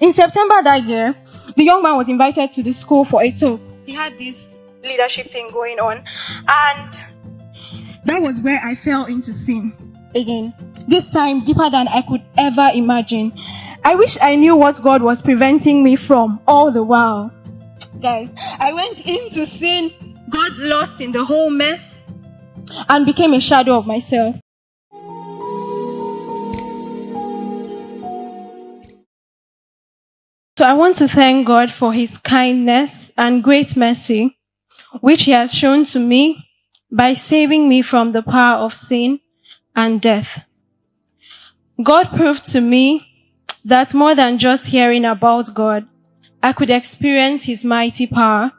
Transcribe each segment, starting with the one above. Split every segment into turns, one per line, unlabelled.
In September that year, the young man was invited to the school for a talk. He had this leadership thing going on, and that was where I fell into sin again. This time deeper than I could ever imagine. I wish I knew what God was preventing me from all the while. Guys, I went into sin, got lost in the whole mess, and became a shadow of myself. So I want to thank God for his kindness and great mercy, which he has shown to me by saving me from the power of sin and death. God proved to me that more than just hearing about God, I could experience his mighty power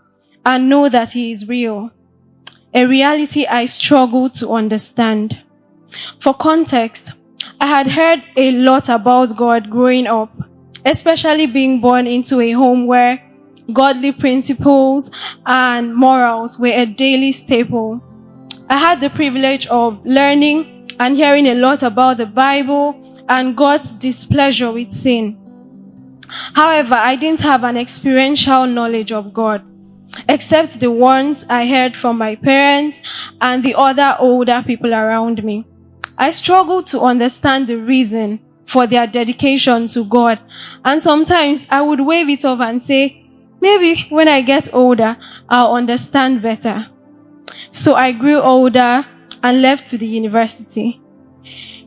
and know that he is real, a reality I struggle to understand. For context, I had heard a lot about God growing up, especially being born into a home where godly principles and morals were a daily staple. I had the privilege of learning and hearing a lot about the Bible and God's displeasure with sin. However, I didn't have an experiential knowledge of God, except the ones I heard from my parents and the other older people around me. I struggled to understand the reason for their dedication to God, and sometimes I would wave it off and say, maybe when I get older, I'll understand better. So I grew older and left to the university.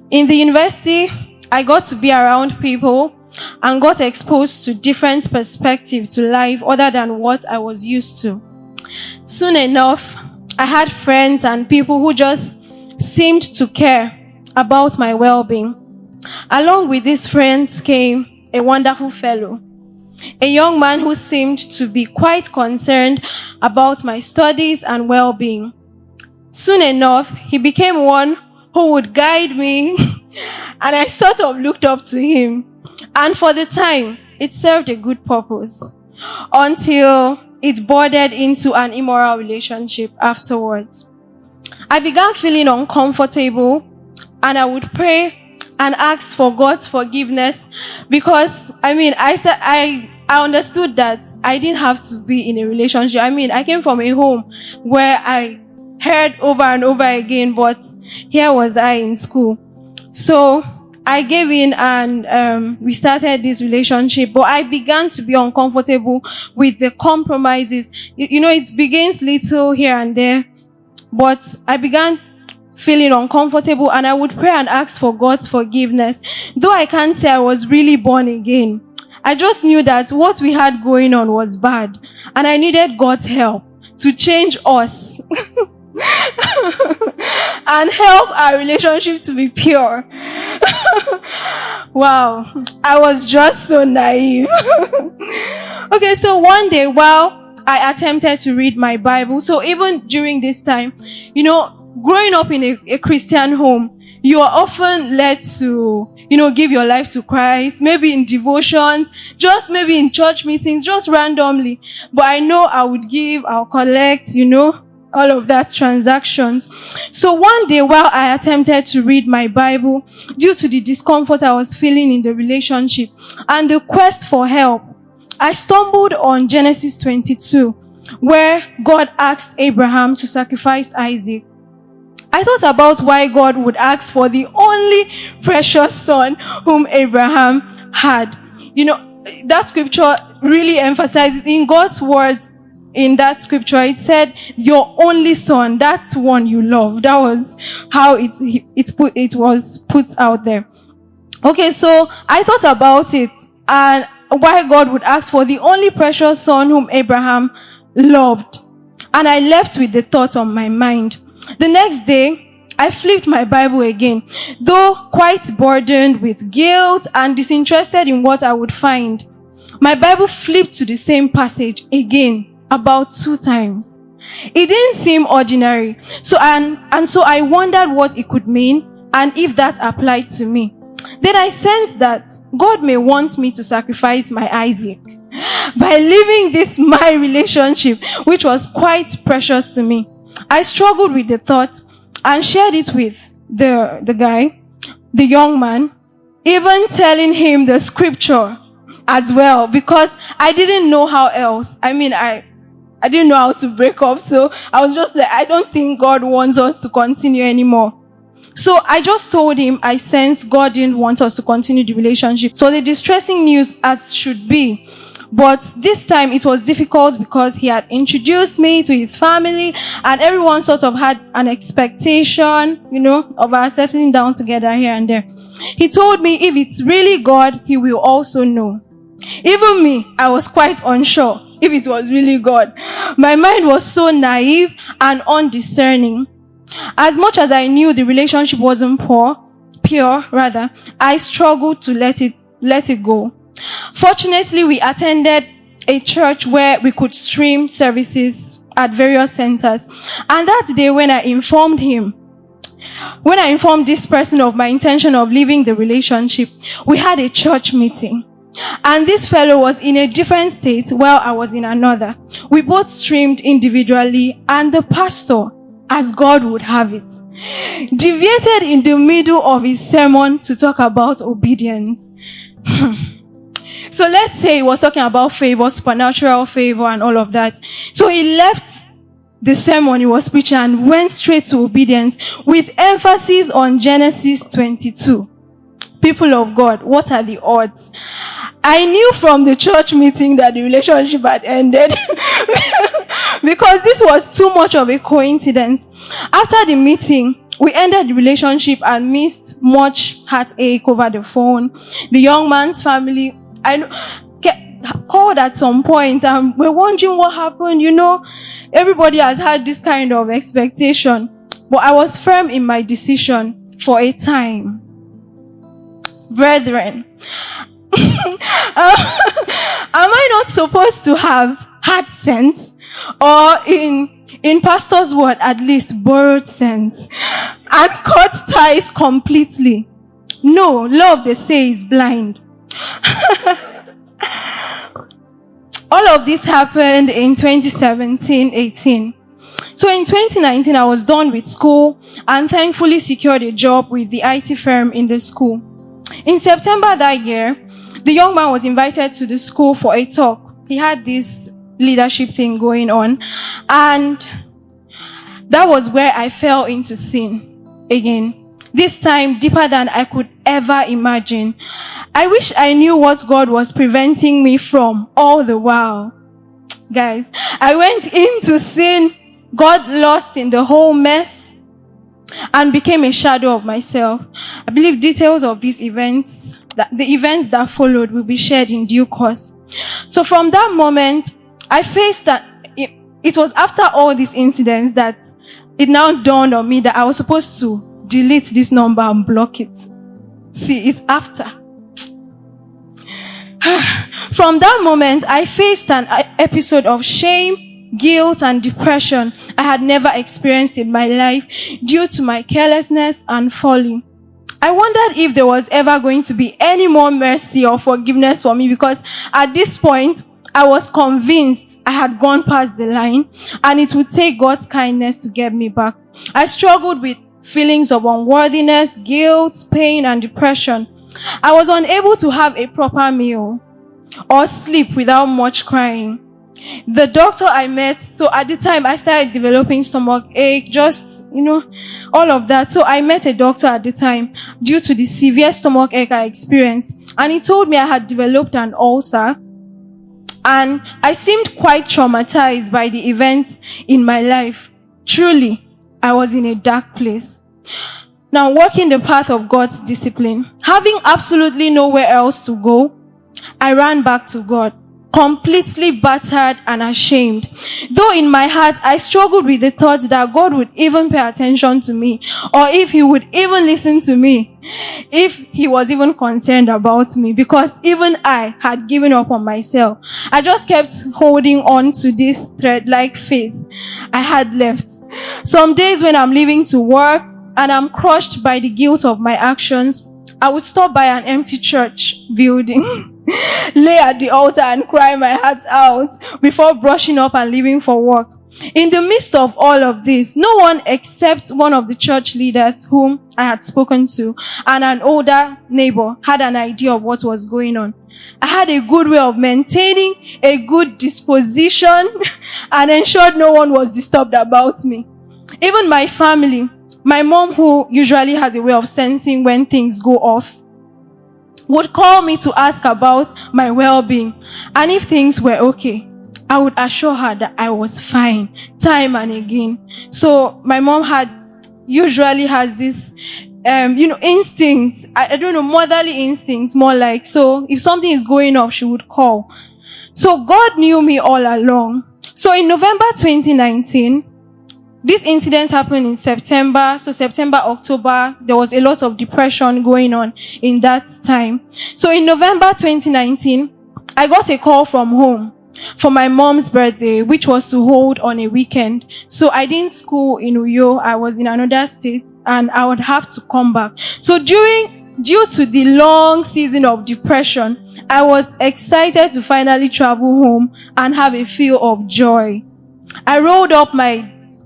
In the university, I got to be around people and got exposed to different perspectives to life other than what I was used to. Soon enough, I had friends and people who just seemed to care about my well-being. Along with these friends came a wonderful fellow, a young man who seemed to be quite concerned about my studies and well-being. Soon enough, he became one who would guide me, and I sort of looked up to him. And for the time, it served a good purpose, until it bordered into an immoral relationship afterwards. I began feeling uncomfortable, and I would pray and ask for God's forgiveness, because I understood that I didn't have to be in a relationship. I came from a home where I heard over and over again, but here was I in school. So I gave in and we started this relationship, but I began to be uncomfortable with the compromises. It begins little here and there, but I began feeling uncomfortable, and I would pray and ask for God's forgiveness. Though I can't say I was really born again, I just knew that what we had going on was bad, and I needed God's help to change us and help our relationship to be pure. Wow, I was just so naive. Okay, so one day while I attempted to read my Bible, so even during this time, growing up in a Christian home, you are often led to, give your life to Christ, maybe in devotions, just maybe in church meetings, just randomly. But I know I would give, I'll collect, all of that transactions. So one day while I attempted to read my Bible, due to the discomfort I was feeling in the relationship and the quest for help, I stumbled on Genesis 22, where God asked Abraham to sacrifice Isaac. I thought about why God would ask for the only precious son whom Abraham had. That scripture really emphasizes in God's words. In that scripture, it said, your only son, that one you love. That was how it was put out there. Okay, so I thought about it and why God would ask for the only precious son whom Abraham loved. And I left with the thought on my mind. The next day, I flipped my Bible again, though quite burdened with guilt and disinterested in what I would find. My Bible flipped to the same passage again, about 2 times. It didn't seem ordinary. So I wondered what it could mean and if that applied to me. Then I sensed that God may want me to sacrifice my Isaac by leaving this my relationship, which was quite precious to me. I struggled with the thought and shared it with the guy, the young man, even telling him the scripture as well, because I didn't know how else. I mean, I didn't know how to break up. So I was just like, I don't think God wants us to continue anymore. So I just told him I sensed God didn't want us to continue the relationship. So the distressing news as should be. But this time it was difficult because he had introduced me to his family and everyone sort of had an expectation, of our settling down together here and there. He told me if it's really God, he will also know. Even me, I was quite unsure if it was really God. My mind was so naive and undiscerning. As much as I knew the relationship wasn't pure, I struggled to let it go. Fortunately, we attended a church where we could stream services at various centers. And that day when I informed this person of my intention of leaving the relationship, we had a church meeting. And this fellow was in a different state while I was in another. We both streamed individually, and the pastor, as God would have it, deviated in the middle of his sermon to talk about obedience. So let's say he was talking about favor, supernatural favor and all of that. So he left the sermon he was preaching and went straight to obedience with emphasis on Genesis 22. People of God, what are the odds? I knew from the church meeting that the relationship had ended because this was too much of a coincidence. After the meeting, we ended the relationship and missed much heartache over the phone. The young man's family, called at some point and we're wondering what happened. Everybody has had this kind of expectation. But I was firm in my decision for a time. Brethren, am I not supposed to have had sense, or in pastor's word, at least borrowed sense, and cut ties completely? No, love, they say, is blind. All of this happened in 2017-18. So in 2019, I was done with school and thankfully secured a job with the IT firm in the school. In September that year, the young man was invited to the school for a talk. He had this leadership thing going on, and that was where I fell into sin again. This time deeper than I could ever imagine. I wish I knew what God was preventing me from all the while. Guys, I went into sin, got lost in the whole mess, and became a shadow of myself. I believe details of these events, the events that followed, will be shared in due course. So from that moment, I faced that. It was after all these incidents that it now dawned on me that I was supposed to delete this number and block it. See, it's after. From that moment, I faced an episode of shame, guilt, and depression I had never experienced in my life due to my carelessness and folly. I wondered if there was ever going to be any more mercy or forgiveness for me, because at this point, I was convinced I had gone past the line and it would take God's kindness to get me back. I struggled with feelings of unworthiness, guilt, pain, and depression. I was unable to have a proper meal or sleep without much crying. The doctor I met, so at the time I started developing stomach ache, all of that. So I met a doctor at the time due to the severe stomach ache I experienced. And he told me I had developed an ulcer. And I seemed quite traumatized by the events in my life. Truly, I was in a dark place. Now, walking the path of God's discipline, having absolutely nowhere else to go, I ran back to God, completely battered and ashamed. Though in my heart, I struggled with the thought that God would even pay attention to me, or if he would even listen to me, if he was even concerned about me, because even I had given up on myself. I just kept holding on to this thread-like faith I had left. Some days when I'm leaving to work and I'm crushed by the guilt of my actions, I would stop by an empty church building, lay at the altar and cry my heart out before brushing up and leaving for work. In the midst of all of this, no one except one of the church leaders whom I had spoken to and an older neighbor had an idea of what was going on. I had a good way of maintaining a good disposition and ensured no one was disturbed about me. Even my family, my mom, who usually has a way of sensing when things go off, would call me to ask about my well-being. And if things were okay, I would assure her that I was fine, time and again. So my mom usually has this, instincts. I don't know, motherly instincts, more like. So if something is going off, she would call. So God knew me all along. So in November 2019, this incident happened in September. So September, October, there was a lot of depression going on in that time. So in November 2019, I got a call from home for my mom's birthday, which was to hold on a weekend. So I didn't school in Uyo. I was in another state and I would have to come back. So due to the long season of depression, I was excited to finally travel home and have a feel of joy. I rolled up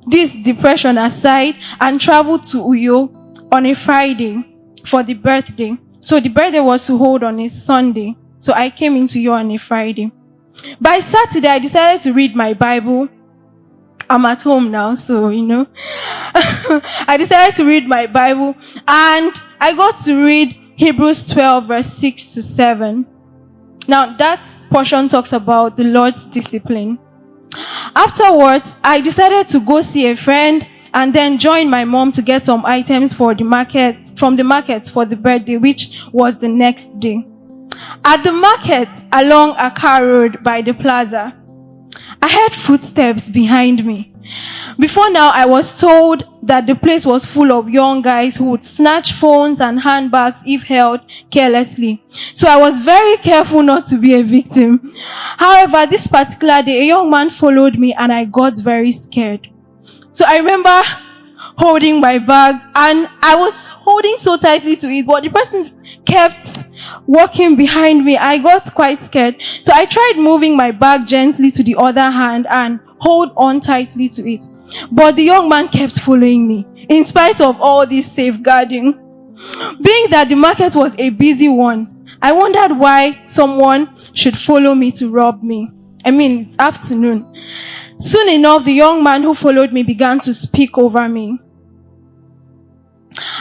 this depression aside and traveled to Uyo on a Friday for the birthday. So the birthday was to hold on a Sunday. So I came into Uyo on a Friday. By Saturday, I decided to read my Bible. I'm at home now, so, I decided to read my Bible and I got to read Hebrews 12 verse 6 to 7. Now, that portion talks about the Lord's discipline. Afterwards, I decided to go see a friend and then join my mom to get some items from the market for the birthday, which was the next day. At the market along Accra Road by the plaza, I heard footsteps behind me. Before now, I was told that the place was full of young guys who would snatch phones and handbags if held carelessly. So I was very careful not to be a victim. However, this particular day, a young man followed me and I got very scared. So I remember holding my bag and I was holding so tightly to it, but the person kept walking behind me. I got quite scared. So I tried moving my bag gently to the other hand and hold on tightly to it. But the young man kept following me, in spite of all this safeguarding. Being that the market was a busy one, I wondered why someone should follow me to rob me. It's afternoon. Soon enough, the young man who followed me began to speak over me.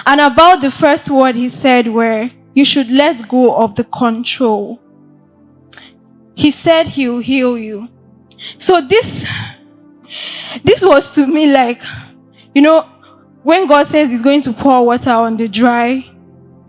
And about the first word he said were, you should let go of the control. He said he'll heal you. So this was to me like, when God says he's going to pour water on the dry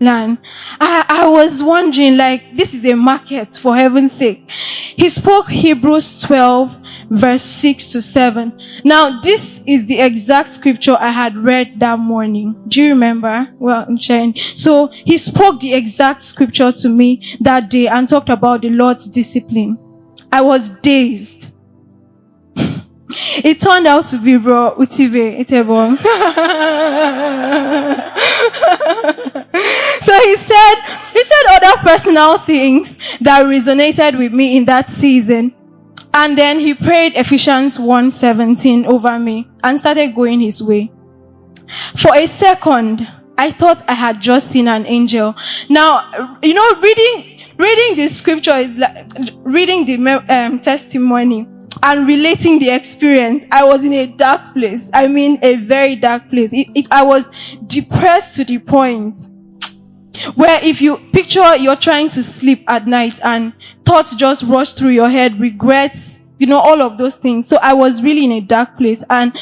land, I was wondering, like, this is a market, for heaven's sake. He spoke Hebrews 12 verse 6 to 7. Now, this is the exact scripture I had read that morning. Do you remember? Well, I'm sharing. So he spoke the exact scripture to me that day and talked about the Lord's discipline. I was dazed. It turned out to be Bro Utive Itebo. So he said other personal things that resonated with me in that season. And then he prayed Ephesians 1:17 over me and started going his way. For a second, I thought I had just seen an angel. Now, reading the scripture is like reading the testimony and relating the experience. I was in a dark place. A very dark place. I was depressed to the point where if you picture you're trying to sleep at night and thoughts just rush through your head, regrets, all of those things. So I was really in a dark place. And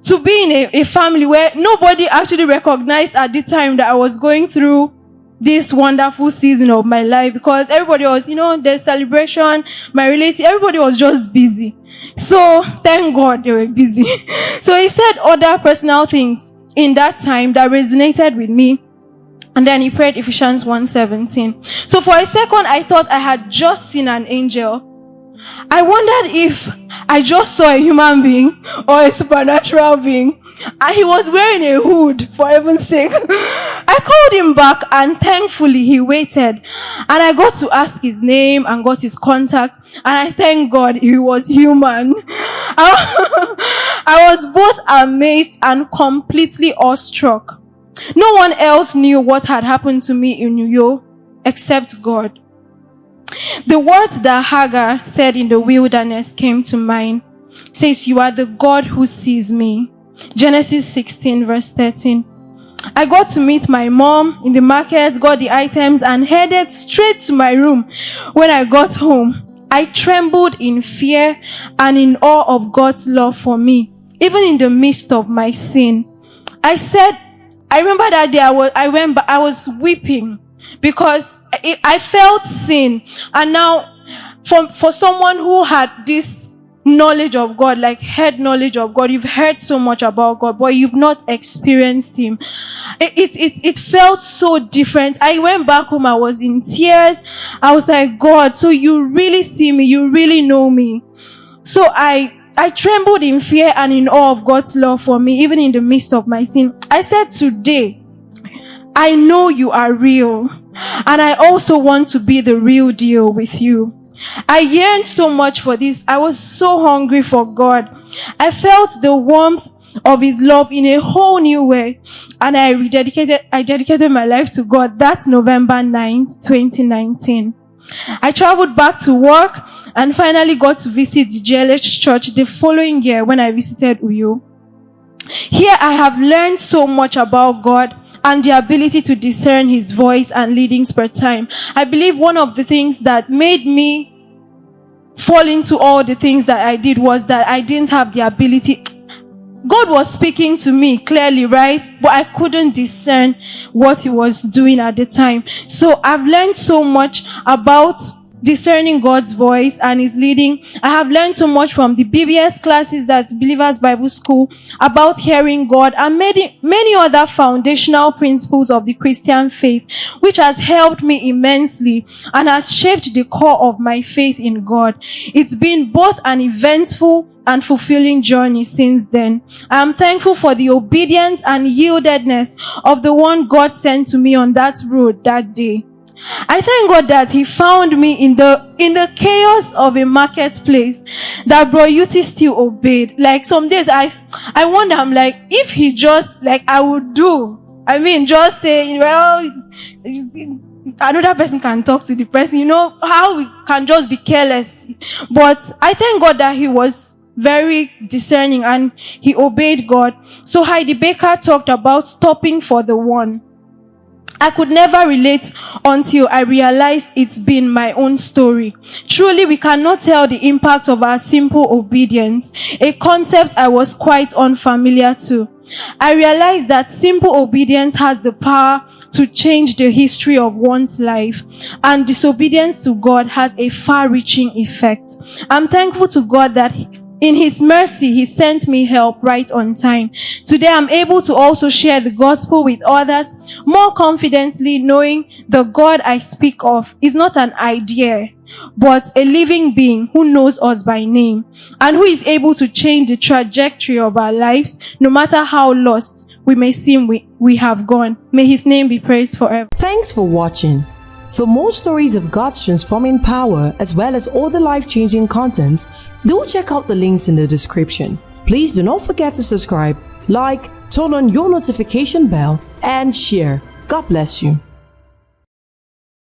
to be in a family where nobody actually recognized at the time that I was going through this wonderful season of my life, because everybody was, there's celebration, my relative, everybody was just busy. So thank God they were busy. So he said other personal things in that time that resonated with me. And then he prayed Ephesians 1:17. So for a second, I thought I had just seen an angel. I wondered if I just saw a human being or a supernatural being. And he was wearing a hood, for heaven's sake. I called him back, and thankfully he waited. And I got to ask his name and got his contact. And I thank God he was human. I was both amazed and completely awestruck. No one else knew what had happened to me in Uyo except God. The words that Hagar said in the wilderness came to mind. It says, "You are the God who sees me." Genesis 16 verse 13. I got to meet my mom in the market, got the items, and headed straight to my room. When I got home, I trembled in fear and in awe of God's love for me, even in the midst of my sin. I remember that day I was weeping because I felt sin. And now, for someone who had this knowledge of God, like head knowledge of God, you've heard so much about God, but you've not experienced Him. It felt so different. I went back home, I was in tears. I was like, God, so you really see me, you really know me. So I trembled in fear and in awe of God's love for me, even in the midst of my sin. I said, today, I know you are real, and I also want to be the real deal with you. I yearned so much for this. I was so hungry for God. I felt the warmth of His love in a whole new way, and I dedicated my life to God. That's November 9th, 2019. I traveled back to work and finally got to visit the GLH church the following year when I visited Uyo. Here I have learned so much about God and the ability to discern His voice and leadings per time. I believe one of the things that made me fall into all the things that I did was that I didn't have the ability. God was speaking to me clearly, right? But I couldn't discern what He was doing at the time. So I've learned so much about discerning God's voice and His leading. I have learned so much from the BBS classes, that's Believers Bible School, about hearing God, and many other foundational principles of the Christian faith, which has helped me immensely and has shaped the core of my faith in God. It's been both an eventful and fulfilling journey since then. I am thankful for the obedience and yieldedness of the one God sent to me on that road that day. I thank God that He found me in the chaos of a marketplace, that Bro Yuti still obeyed. Like some days I wonder, I'm like, if He just, like, I would do. I mean, just say, well, another person can talk to the person, you know, how we can just be careless. But I thank God that He was very discerning and He obeyed God. So Heidi Baker talked about stopping for the one. I could never relate until I realized it's been my own story. Truly, we cannot tell the impact of our simple obedience, a concept I was quite unfamiliar to. I realized that simple obedience has the power to change the history of one's life, and disobedience to God has a far-reaching effect. I'm thankful to God that in His mercy, He sent me help right on time. Today, I'm able to also share the gospel with others more confidently, knowing the God I speak of is not an idea, but a living being who knows us by name and who is able to change the trajectory of our lives, no matter how lost we may seem we have gone. May His name be praised forever.
Thanks for watching. For more stories of God's transforming power, as well as all the life-changing content, do check out the links in the description. Please do not forget to subscribe, like, turn on your notification bell, and share. God bless you.